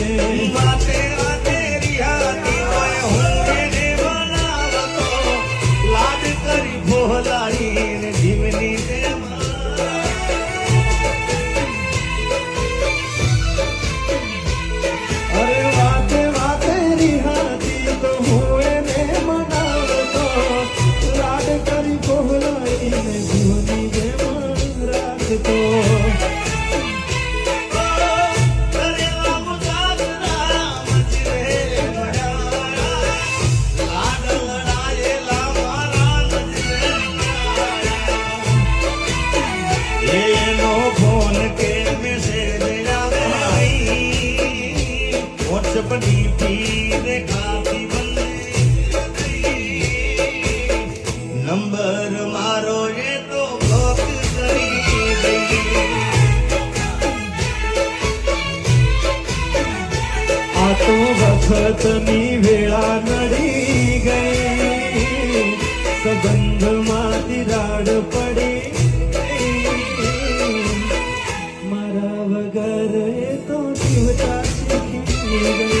વાતે વાતે રિહાતી હોય હું એને બનાવતો લાડ કરી ભોલાડીને જીવની અરે વાતે વાતે રિહાતી તો હું એને મનાવતો લાડ કરી ભોલાડીને જીવની જેમ રાખતો नंबर मारो ये तो ब्लॉक करी गई आ तो वक्त ની વેળા નડી ગઈ સંબંધ માં તિરાડ પડી મારા વગર એ તો જીવતા શીખી ગઈ